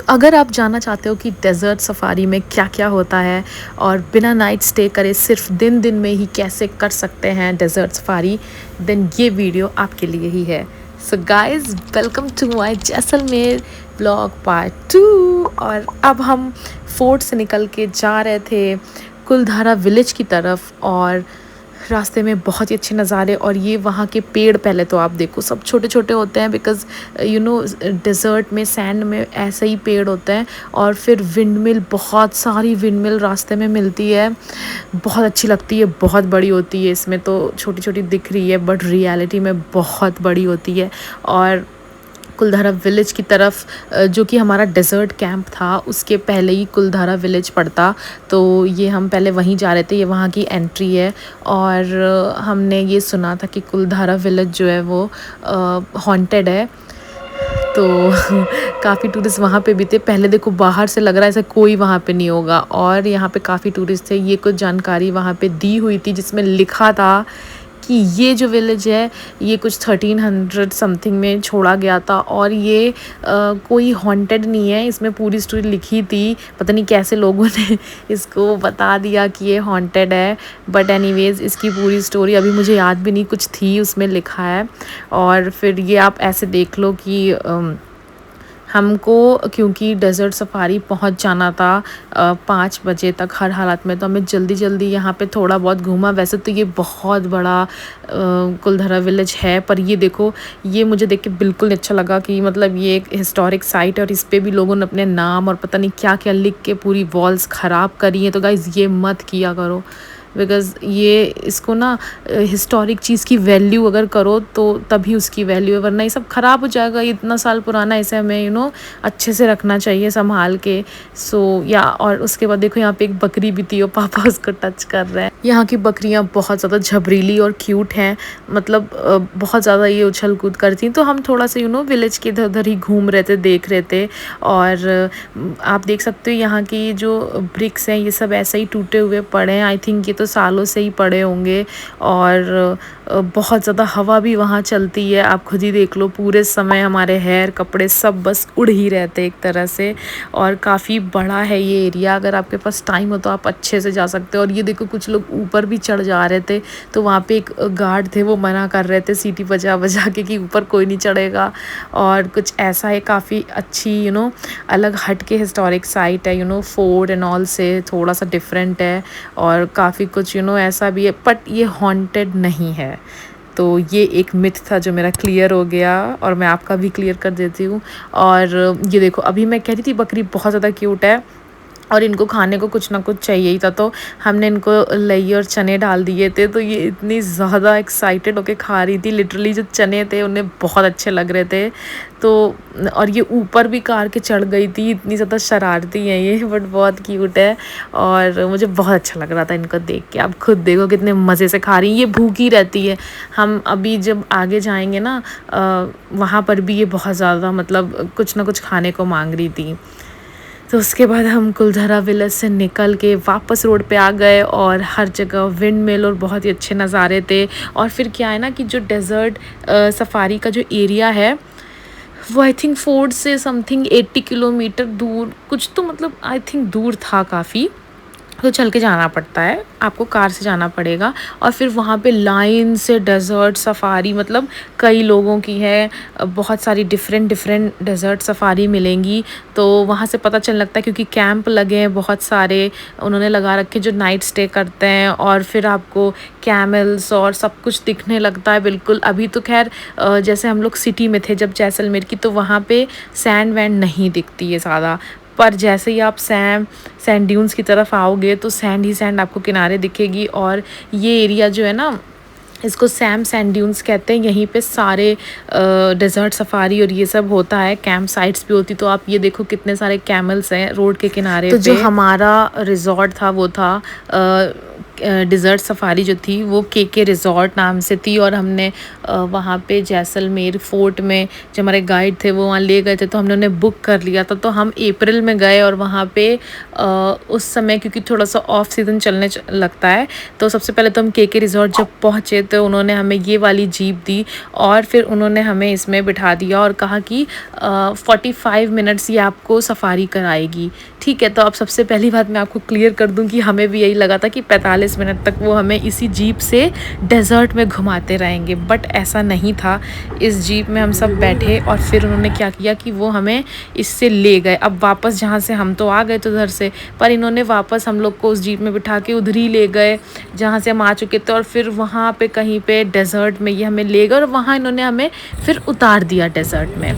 तो अगर आप जानना चाहते हो कि डेज़र्ट सफ़ारी में क्या-क्या होता है और बिना नाइट स्टे करे सिर्फ दिन-दिन में ही कैसे कर सकते हैं डेज़र्ट सफ़ारी, देन ये वीडियो आपके लिए ही है। So guys, welcome to my Jaisalmer vlog part 2। और अब हम फोर्ट से निकल के जा रहे थे कुलधारा विलेज की तरफ, और रास्ते में बहुत ही अच्छे नज़ारे। और ये वहाँ के पेड़ पहले तो आप देखो, सब छोटे छोटे होते हैं, बिकॉज़ डेज़र्ट में सैंड में ऐसे ही पेड़ होते हैं। और फिर विंडमिल, बहुत सारी विंडमिल रास्ते में मिलती है, बहुत अच्छी लगती है, बहुत बड़ी होती है। इसमें तो छोटी छोटी दिख रही है बट रियलिटी में बहुत बड़ी होती है। और कुलधारा विलेज की तरफ, जो कि हमारा डेज़र्ट कैंप था, उसके पहले ही कुलधारा विलेज पड़ता, तो ये हम पहले वहीं जा रहे थे। ये वहाँ की एंट्री है। और हमने ये सुना था कि कुलधारा विलेज जो है वो हॉन्टेड है, तो काफ़ी टूरिस्ट वहाँ पे भी थे। पहले देखो बाहर से लग रहा है ऐसा कोई वहाँ पे नहीं होगा, और यहाँ पे काफ़ी टूरिस्ट थे। ये कुछ जानकारी वहाँ पे दी हुई थी जिसमें लिखा था कि ये जो विलेज है ये कुछ 1300 समथिंग में छोड़ा गया था, और ये कोई हॉन्टेड नहीं है। इसमें पूरी स्टोरी लिखी थी, पता नहीं कैसे लोगों ने इसको बता दिया कि ये हॉन्टेड है, बट एनीवेज़ इसकी पूरी स्टोरी अभी मुझे याद भी नहीं, कुछ थी उसमें लिखा है। और फिर ये आप ऐसे देख लो कि हमको क्योंकि डेज़र्ट सफ़ारी पहुंच जाना था 5 बजे तक हर हालत में, तो हमें जल्दी जल्दी यहाँ पे थोड़ा बहुत घूमा। वैसे तो ये बहुत बड़ा कुलधारा विलेज है, पर ये देखो, ये मुझे देख के बिल्कुल नहीं अच्छा लगा कि मतलब ये एक हिस्टोरिक साइट है और इस पे भी लोगों ने अपने नाम और पता नहीं क्या क्या लिख के पूरी वॉल्स ख़राब करी हैं। तो गाइज़ ये मत किया करो, बिकॉज़ ये इसको ना हिस्टोरिक चीज़ की वैल्यू अगर करो तो तभी उसकी वैल्यू है, वरना ये सब ख़राब हो जाएगा। ये इतना साल पुराना, इसे हमें अच्छे से रखना चाहिए संभाल के। और उसके बाद देखो यहाँ पे एक बकरी भी थी और पापा उसको टच कर रहे हैं। यहाँ की बकरियाँ बहुत ज़्यादा झबरीली और क्यूट हैं, मतलब बहुत ज़्यादा ये उछल कूद करती। तो हम थोड़ा सा विलेज के इधर उधर ही घूम रहे थे, देख रहे थे। और आप देख सकते हो यहाँ की जो ब्रिक्स हैं ये सब ऐसे ही टूटे हुए पड़े हैं। आई थिंक ये तो सालों से ही पड़े होंगे। और बहुत ज़्यादा हवा भी वहाँ चलती है, आप खुद ही देख लो। पूरे समय हमारे हेयर कपड़े सब बस उड़ ही रहते एक तरह से। और काफ़ी बड़ा है ये एरिया, अगर आपके पास टाइम हो तो आप अच्छे से जा सकते हो। और ये देखो कुछ लोग ऊपर भी चढ़ जा रहे थे, तो वहाँ पे एक गार्ड थे, वो मना कर रहे थे सीटी बजा बजा के कि ऊपर कोई नहीं चढ़ेगा। और कुछ ऐसा है, काफ़ी अच्छी अलग हट के हिस्टोरिक साइट है, फोर्ट एंड ऑल से थोड़ा सा डिफरेंट है। और काफ़ी कुछ ऐसा भी है, बट ये हॉन्टेड नहीं है। तो ये एक मिथ था जो मेरा क्लियर हो गया, और मैं आपका भी क्लियर कर देती हूँ। और ये देखो, अभी मैं कह रही थी बकरी बहुत ज़्यादा क्यूट है और इनको खाने को कुछ ना कुछ चाहिए ही था, तो हमने इनको लई और चने डाल दिए थे। तो ये इतनी ज़्यादा एक्साइटेड होके खा रही थी, लिटरली जो चने थे उन्हें बहुत अच्छे लग रहे थे। तो और ये ऊपर भी कार के चढ़ गई थी, इतनी ज़्यादा शरारती है ये, बट बहुत क्यूट है। और मुझे बहुत अच्छा लग रहा था इनको देख के। आप खुद देखो कितने मज़े से खा रही हैं, ये भूखी रहती है। हम अभी जब आगे जाएंगे ना, वहाँ पर भी ये बहुत ज़्यादा मतलब कुछ ना कुछ खाने को मांग रही थी। तो उसके बाद हम कुलधारा विलेज से निकल के वापस रोड पे आ गए, और हर जगह विंड मिल और बहुत ही अच्छे नज़ारे थे। और फिर क्या है ना कि जो डेज़र्ट सफ़ारी का जो एरिया है वो आई थिंक फोर्ट से समथिंग 80 किलोमीटर दूर, कुछ तो मतलब आई थिंक दूर था काफ़ी। तो चल के जाना पड़ता है, आपको कार से जाना पड़ेगा। और फिर वहाँ पे लाइन से डेज़र्ट सफ़ारी, मतलब कई लोगों की है, बहुत सारी डिफरेंट डेज़र्ट सफ़ारी मिलेंगी। तो वहाँ से पता चलने लगता है, क्योंकि कैंप लगे हैं बहुत सारे, उन्होंने लगा रखे जो नाइट स्टे करते हैं। और फिर आपको कैमल्स और सब कुछ दिखने लगता है बिल्कुल। अभी तो खैर जैसे हम लोग सिटी में थे जब जैसलमेर की, तो वहाँ पे सैंड वैंड नहीं दिखती है ज़्यादा। पर जैसे ही आप सैंड ड्यून्स की तरफ आओगे तो सैंड ही सैंड आपको किनारे दिखेगी। और ये एरिया जो है ना, इसको सैंड ड्यून्स कहते हैं। यहीं पे सारे डेज़र्ट सफ़ारी और ये सब होता है, कैंप साइट्स भी होती। तो आप ये देखो कितने सारे कैमल्स हैं रोड के किनारे पे। तो जो हमारा रिजॉर्ट था वो था डिज़र्ट सफ़ारी जो थी वो के रिज़ॉर्ट नाम से थी, और हमने वहाँ पे जैसलमेर फ़ोर्ट में जो हमारे गाइड थे वो वहाँ ले गए थे, तो हमने उन्हें बुक कर लिया था। तो हम अप्रैल में गए और वहाँ पे उस समय क्योंकि थोड़ा सा ऑफ सीज़न चलने लगता है, तो सबसे पहले तो हम के रिज़ॉर्ट जब पहुँचे तो उन्होंने हमें ये वाली जीप दी और फिर उन्होंने हमें इसमें बिठा दिया और कहा कि 45 मिनट्स ये आपको सफ़ारी कराएगी। ठीक है, तो अब सबसे पहली बात मैं आपको क्लियर कर दूं कि हमें भी यही लगा था कि 45 मिनट तक वो हमें इसी जीप से डेज़र्ट में घुमाते रहेंगे, बट ऐसा नहीं था। इस जीप में हम सब बैठे और फिर उन्होंने क्या किया कि वो हमें इससे ले गए। अब वापस जहाँ से हम तो आ गए तो उधर से, पर इन्होंने वापस हम लोग को उस जीप में बिठा के उधर ही ले गए जहाँ से हम आ चुके थे, और फिर वहाँ पे कहीं पे डेज़र्ट में ये हमें ले गए और वहाँ इन्होंने हमें फिर उतार दिया डेज़र्ट में।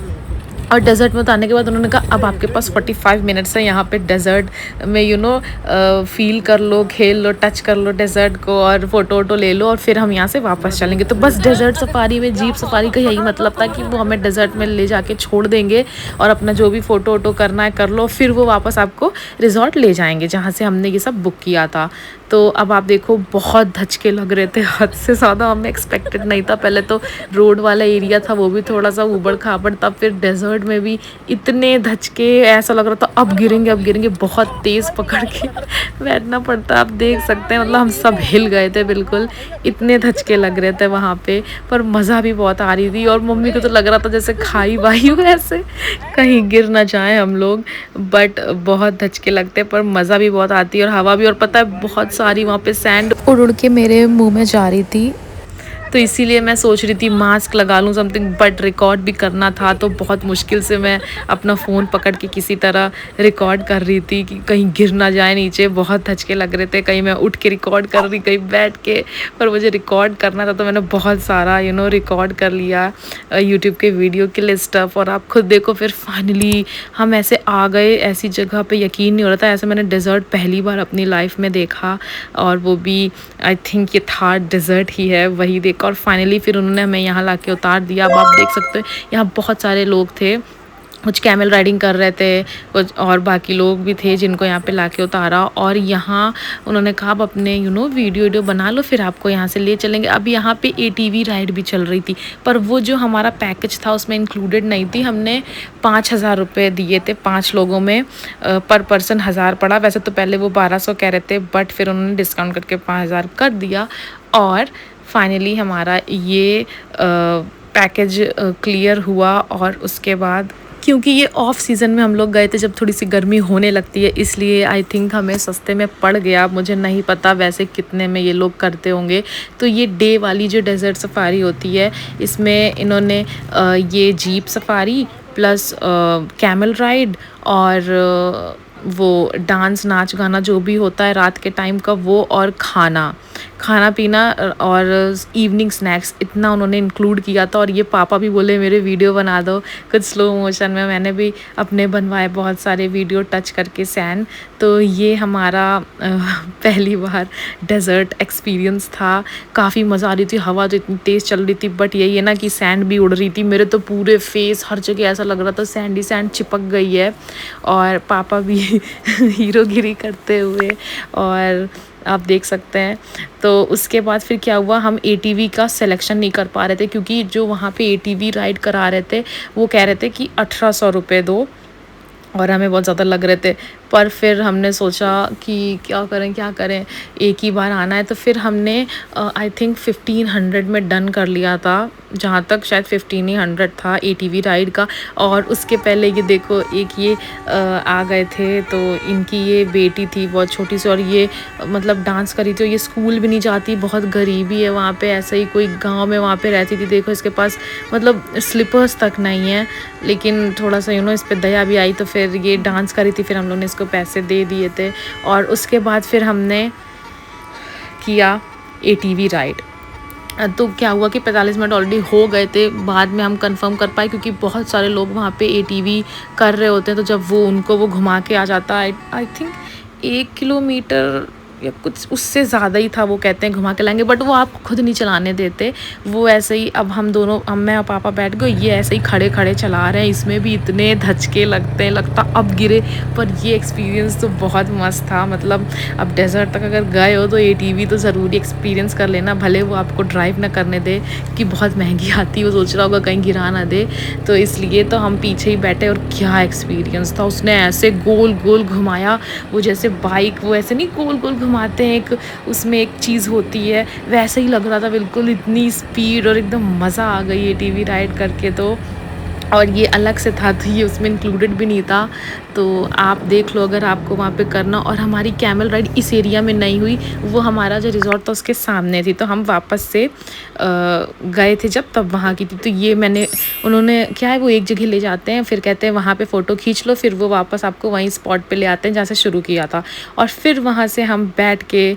और डेज़र्ट में उतारने के बाद उन्होंने कहा अब आपके पास 45 मिनट्स है यहाँ पे डेज़र्ट में फ़ील कर लो, खेल लो, टच कर लो डेज़र्ट को और फ़ोटो वोटो ले लो और फिर हम यहाँ से वापस चलेंगे। तो बस डेज़र्ट सफ़ारी में, जीप सफ़ारी का यही मतलब था कि वो हमें डेज़र्ट में ले जाके छोड़ देंगे और अपना जो भी फ़ोटो वोटो करना है कर लो, फिर वो वापस आपको रिज़ॉर्ट ले जाएंगे जहाँ से हमने ये सब बुक किया था। तो अब आप देखो बहुत धचके लग रहे थे, हद से ज़्यादा हमें एक्सपेक्टेड नहीं था। पहले तो रोड वाला एरिया था वो भी थोड़ा सा ऊबड़ खाबड़ था, फिर डेज़र्ट में भी इतने धचके, ऐसा लग रहा था अब गिरेंगे, बहुत तेज़ पकड़ के बैठना पड़ता। आप देख सकते हैं मतलब हम सब हिल गए थे बिल्कुल, इतने धचके लग रहे थे वहाँ पे, पर मज़ा भी बहुत आ रही थी और मम्मी को तो लग रहा था जैसे खाई वाई हो ऐसे कहीं गिर ना जाए हम लोग। बट बहुत धचके लगते पर मज़ा भी बहुत आती है और हवा भी, और पता है बहुत सारी वहाँ पे सैंड उड़ उड़ के मेरे मुंह में जा रही थी, तो इसीलिए मैं सोच रही थी मास्क लगा लूँ समथिंग, बट रिकॉर्ड भी करना था तो बहुत मुश्किल से मैं अपना फ़ोन पकड़ के किसी तरह रिकॉर्ड कर रही थी कि कहीं गिर ना जाए नीचे। बहुत धचके लग रहे थे, कहीं मैं उठ के रिकॉर्ड कर रही, कहीं बैठ के, पर मुझे रिकॉर्ड करना था तो मैंने बहुत सारा रिकॉर्ड कर लिया यूट्यूब के वीडियो के लिए स्टफ़। और आप खुद देखो फिर फाइनली हम ऐसे आ गए ऐसी जगह पे, यकीन नहीं हो रहा था, ऐसे मैंने डेज़र्ट पहली बार अपनी लाइफ में देखा, और वो भी आई थिंक ये थर्ड डेज़र्ट ही है वही देखा। और फाइनली फिर उन्होंने हमें यहाँ लाके उतार दिया। अब आप देख सकते हो यहाँ बहुत सारे लोग थे, कुछ कैमल राइडिंग कर रहे थे, कुछ और बाकी लोग भी थे जिनको यहाँ पे लाके उतारा, और यहाँ उन्होंने कहा अब अपने वीडियो बना लो फिर आपको यहाँ से ले चलेंगे। अब यहाँ पे ATV राइड भी चल रही थी, पर वो जो हमारा पैकेज था उसमें इंक्लूडेड नहीं थी। हमने 5,000 रुपये दिए थे 5 लोगों में, पर पर्सन 1,000 पड़ा। वैसे तो पहले वो 1,200 कह रहे थे, बट फिर उन्होंने डिस्काउंट करके 5,000 कर दिया, और फाइनली हमारा ये पैकेज क्लियर हुआ। और उसके बाद क्योंकि ये ऑफ सीज़न में हम लोग गए थे जब थोड़ी सी गर्मी होने लगती है, इसलिए आई थिंक हमें सस्ते में पड़ गया। मुझे नहीं पता वैसे कितने में ये लोग करते होंगे। तो ये डे वाली जो डेज़र्ट सफ़ारी होती है इसमें इन्होंने ये jeep Safari plus camel ride और वो डांस नाच गाना जो भी होता है रात के टाइम का वो, और खाना पीना और इवनिंग स्नैक्स, इतना उन्होंने इंक्लूड किया था। और ये पापा भी बोले मेरे वीडियो बना दो कुछ स्लो मोशन में, मैंने भी अपने बनवाए बहुत सारे वीडियो टच करके सैंड। तो ये हमारा पहली बार डेज़र्ट एक्सपीरियंस था। काफ़ी मज़ा आ रही थी, हवा तो इतनी तेज़ चल रही थी, बट यही है ना कि सैंड भी उड़ रही थी। मेरे तो पूरे फेस हर जगह ऐसा लग रहा था सैंड ही सैंड चिपक गई है, और पापा भी हीरोगिरी करते हुए, और आप देख सकते हैं। तो उसके बाद फिर क्या हुआ, हम ATV का सिलेक्शन नहीं कर पा रहे थे क्योंकि जो वहाँ पे ATV राइड करा रहे थे वो कह रहे थे कि 1,800 रुपये दो, और हमें बहुत ज़्यादा लग रहे थे। पर फिर हमने सोचा कि क्या करें, एक ही बार आना है, तो फिर हमने आई थिंक 1,500 में डन कर लिया था, जहाँ तक शायद 1,500 था ATV राइड का। और उसके पहले ये देखो एक ये आ गए थे, तो इनकी ये बेटी थी बहुत छोटी सी, और ये मतलब डांस करी थी। ये स्कूल भी नहीं जाती, बहुत गरीबी है वहाँ पे, ऐसे ही कोई गांव में वहाँ पे रहती थी। देखो इसके पास मतलब स्लीपर्स तक नहीं है, लेकिन थोड़ा सा इस पर दया भी आई, तो फिर ये डांस करी थी, फिर हम लोग ने इसको पैसे दे दिए थे। और उसके बाद फिर हमने किया ATV राइड। तो क्या हुआ कि 45 मिनट ऑलरेडी हो गए थे, बाद में हम कंफर्म कर पाए क्योंकि बहुत सारे लोग वहाँ पे ATV कर रहे होते हैं। तो जब वो उनको घुमा के आ जाता है, आई थिंक 1 किलोमीटर या कुछ उससे ज़्यादा ही था। वो कहते हैं घुमा के लाएंगे, बट वो आपको खुद नहीं चलाने देते। वो ऐसे ही, अब हम मैं और पापा बैठ गए, ये ऐसे ही खड़े खड़े चला रहे हैं। इसमें भी इतने धचके लगते हैं, लगता अब गिरे। पर ये एक्सपीरियंस तो बहुत मस्त था। मतलब अब डेज़र्ट तक अगर गए हो तो ATV तो ज़रूरी एक्सपीरियंस कर लेना, भले वो आपको ड्राइव ना करने दे कि बहुत महंगी आती है, वो सोच रहा होगा कहीं गिरा ना दे। तो इसलिए तो हम पीछे ही बैठे, और क्या एक्सपीरियंस था। उसने ऐसे गोल गोल घुमाया, वो जैसे बाइक वो ऐसे नहीं गोल गोल घुमाते हैं, एक उसमें एक चीज़ होती है, वैसे ही लग रहा था बिल्कुल। इतनी स्पीड और एकदम मज़ा आ गई ATV राइड करके तो। और ये अलग से था, तो ये उसमें इंक्लूडेड भी नहीं था। तो आप देख लो अगर आपको वहाँ पे करना। और हमारी कैमल राइड इस एरिया में नहीं हुई, वो हमारा जो रिज़ॉर्ट था उसके सामने थी। तो हम वापस से गए थे जब, तब वहाँ की थी। तो ये उन्होंने क्या है, वो एक जगह ले जाते हैं, फिर कहते हैं वहाँ पे फ़ोटो खींच लो, फिर वो वापस आपको वहीं स्पॉट पे ले आते हैं जहाँ से शुरू किया था। और फिर वहाँ से हम बैठ के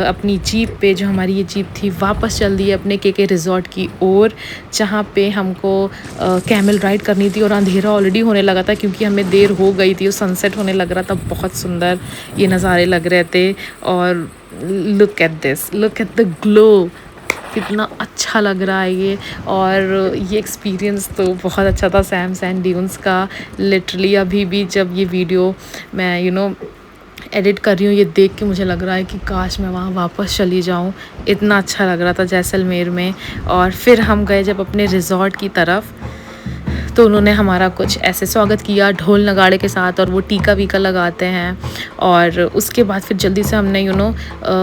अपनी जीप पे, जो हमारी ये जीप थी, वापस चल दिए अपने के रिज़ॉर्ट की ओर, जहाँ पे हमको कैमल राइड करनी थी। और अंधेरा ऑलरेडी होने लगा था क्योंकि हमें देर हो गई थी, और सनसेट होने लग रहा था। बहुत सुंदर ये नज़ारे लग रहे थे। और look at this, look at the glow, कितना अच्छा लग रहा है ये। और ये एक्सपीरियंस तो बहुत अच्छा था सैम सैंड ड्यून्स का। लिटरली अभी भी जब ये वीडियो मैं एडिट कर रही हूँ, ये देख के मुझे लग रहा है कि काश मैं वहाँ वापस चली जाऊँ। इतना अच्छा लग रहा था जैसलमेर में। और फिर हम गए जब अपने रिज़ॉर्ट की तरफ, तो उन्होंने हमारा कुछ ऐसे स्वागत किया ढोल नगाड़े के साथ, और वो टीका वीका लगाते हैं। और उसके बाद फिर जल्दी से हमने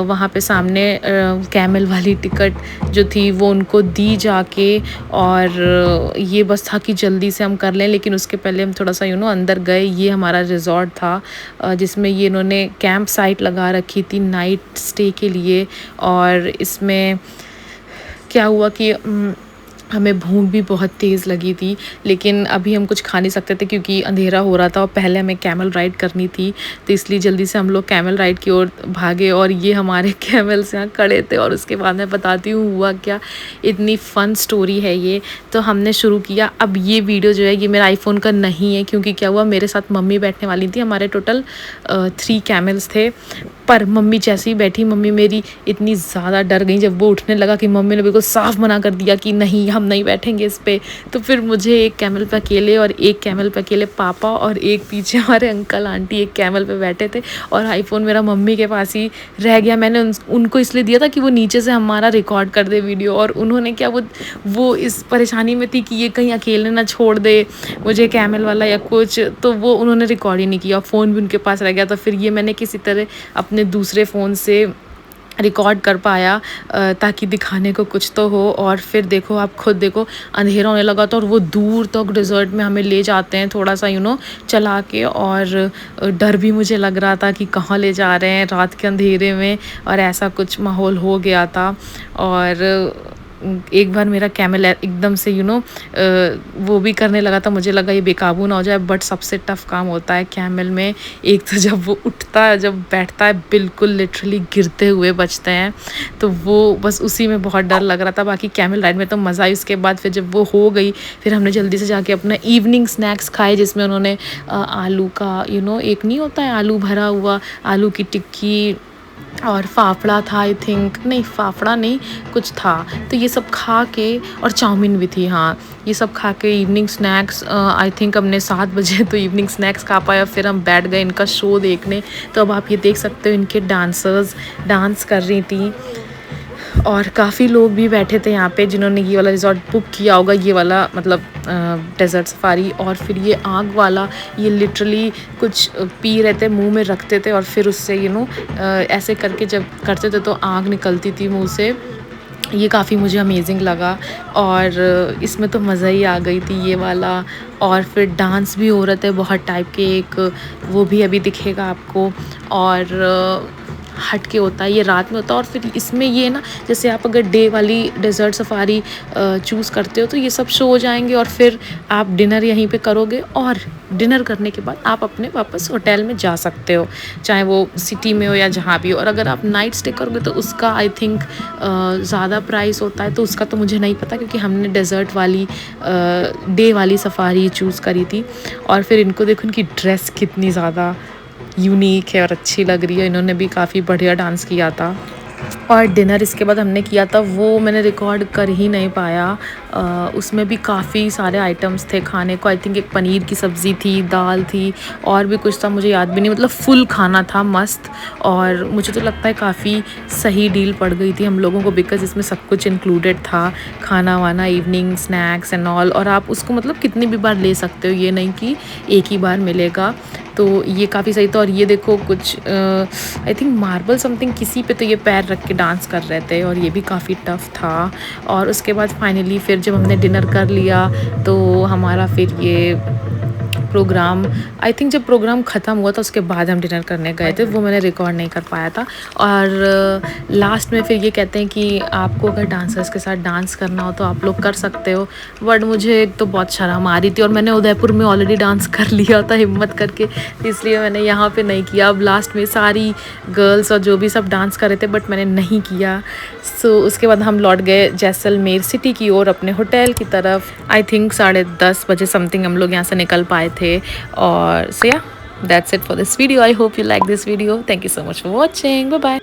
वहाँ पे सामने कैमल वाली टिकट जो थी वो उनको दी जाके। और ये बस था कि जल्दी से हम कर लें, लेकिन उसके पहले हम थोड़ा सा अंदर गए। ये हमारा रिज़ॉर्ट था जिसमें ये इन्होंने कैंप साइट लगा रखी थी नाइट स्टे के लिए। और इसमें क्या हुआ कि हमें भूख भी बहुत तेज़ लगी थी, लेकिन अभी हम कुछ खा नहीं सकते थे क्योंकि अंधेरा हो रहा था, और पहले हमें कैमल राइड करनी थी। तो इसलिए जल्दी से हम लोग कैमल राइड की ओर भागे। और ये हमारे कैमल्स यहाँ खड़े थे, और उसके बाद मैं बताती हूँ हुआ क्या। इतनी फ़न स्टोरी है ये। तो हमने शुरू किया। अब ये वीडियो जो है ये मेरा आईफोन का नहीं है, क्योंकि क्या हुआ, मेरे साथ मम्मी बैठने वाली थी। हमारे टोटल 3 कैमल्स थे। पर मम्मी जैसे ही बैठी, मम्मी मेरी इतनी ज़्यादा डर गई जब वो उठने लगा कि मम्मी ने बिल्कुल साफ मना कर दिया कि नहीं, हम नहीं बैठेंगे इस पे। तो फिर मुझे एक कैमल पे अकेले, और एक कैमल पे अकेले पापा, और एक पीछे हमारे अंकल आंटी एक कैमल पे बैठे थे। और आईफोन मेरा मम्मी के पास ही रह गया। मैंने उनको इसलिए दिया था कि वो नीचे से हमारा रिकॉर्ड कर दे वीडियो। और उन्होंने क्या, वो इस परेशानी में थी कि ये कहीं अकेले ना छोड़ दे मुझे कैमल वाला या कुछ, तो वो उन्होंने रिकॉर्ड ही नहीं किया। फ़ोन भी उनके पास रह गया। तो फिर ये मैंने किसी तरह अपने दूसरे फ़ोन से रिकॉर्ड कर पाया ताकि दिखाने को कुछ तो हो। और फिर देखो, आप खुद देखो, अंधेरा होने लगा था, और वो दूर तक डिज़र्ट में हमें ले जाते हैं थोड़ा सा चला के। और डर भी मुझे लग रहा था कि कहाँ ले जा रहे हैं रात के अंधेरे में, और ऐसा कुछ माहौल हो गया था। और एक बार मेरा कैमल एकदम से वो भी करने लगा था, मुझे लगा ये बेकाबू ना हो जाए। बट सबसे टफ़ काम होता है कैमल में, एक तो जब वो उठता है, जब बैठता है, बिल्कुल लिटरली गिरते हुए बचते हैं। तो वो बस उसी में बहुत डर लग रहा था। बाकी कैमल राइड में तो मज़ा आई। उसके बाद फिर जब वो हो गई, फिर हमने जल्दी से जाके अपना इवनिंग स्नैक्स खाए, जिसमें उन्होंने आलू का एक नहीं होता है आलू भरा हुआ, आलू की टिक्की, और फाफड़ा था, आई थिंक, नहीं फाफड़ा नहीं, कुछ था। तो ये सब खा के, और चाउमीन भी थी, हाँ, ये सब खा के इवनिंग स्नैक्स, आई थिंक हमने 7 बजे तो इवनिंग स्नैक्स खा पाया। फिर हम बैठ गए इनका शो देखने। तो अब आप ये देख सकते हो, इनके डांसर्स डांस कर रही थी। और काफ़ी लोग भी बैठे थे यहाँ पे जिन्होंने ये वाला रिज़ॉर्ट बुक किया होगा, ये वाला मतलब डेज़र्ट सफारी। और फिर ये आग वाला, ये लिटरली कुछ पी रहे थे, मुंह में रखते थे, और फिर उससे ऐसे करके जब करते थे तो आग निकलती थी मुंह से। ये काफ़ी मुझे अमेजिंग लगा। और इसमें तो मज़ा ही आ गई थी ये वाला। और फिर डांस भी हो रहे थे बहुत टाइप के, एक वो भी अभी दिखेगा आपको। और हट के होता है, ये रात में होता है। और फिर इसमें ये ना, जैसे आप अगर डे वाली डेज़र्ट सफारी चूज़ करते हो तो ये सब शो हो जाएंगे, और फिर आप डिनर यहीं पे करोगे, और डिनर करने के बाद आप अपने वापस होटल में जा सकते हो, चाहे वो सिटी में हो या जहाँ भी हो। और अगर आप नाइट स्टे करोगे तो उसका आई थिंक ज़्यादा प्राइस होता है। तो उसका तो मुझे नहीं पता, क्योंकि हमने डेज़र्ट वाली डे वाली सफारी चूज़ करी थी। और फिर इनको देखो, इनकी ड्रेस कितनी ज़्यादा यूनिक है और अच्छी लग रही है। इन्होंने भी काफ़ी बढ़िया डांस किया था। और डिनर इसके बाद हमने किया था, वो मैंने रिकॉर्ड कर ही नहीं पाया। उसमें भी काफ़ी सारे आइटम्स थे खाने को। आई थिंक एक पनीर की सब्ज़ी थी, दाल थी और भी कुछ था, मुझे याद भी नहीं। मतलब फुल खाना था, मस्त। और मुझे तो लगता है काफ़ी सही डील पड़ गई थी हम लोगों को, बिकॉज़ इसमें सब कुछ इंक्लूडेड था, खाना वाना, इवनिंग स्नैक्स एंड ऑल। और आप उसको मतलब कितनी भी बार ले सकते हो, ये नहीं कि एक ही बार मिलेगा। तो ये काफ़ी सही था। और ये देखो कुछ आई थिंक मार्बल समथिंग किसी पे तो ये पैर रख के डांस कर रहे थे और ये भी काफ़ी टफ था। और उसके बाद फाइनली फिर जब हमने डिनर कर लिया तो हमारा फिर ये प्रोग्राम, आई थिंक जब प्रोग्राम ख़त्म हुआ था उसके बाद हम डिनर करने गए थे, वो मैंने रिकॉर्ड नहीं कर पाया था। और लास्ट में फिर ये कहते हैं कि आपको अगर डांसर्स के साथ डांस करना हो तो आप लोग कर सकते हो। बट मुझे एक तो बहुत शर्म आ रही थी और मैंने उदयपुर में ऑलरेडी डांस कर लिया था हिम्मत करके, इसलिए मैंने यहाँ पे नहीं किया। अब लास्ट में सारी गर्ल्स और जो भी सब डांस कर रहे थे, बट मैंने नहीं किया। सो उसके बाद हम लौट गए जैसलमेर सिटी की ओर, अपने होटल की तरफ। आई थिंक 10:30 बजे समथिंग हम लोग यहाँ से निकल पाए थे। और सो या that's it for this video. I hope you like this video. Thank you so much for watching. Bye bye.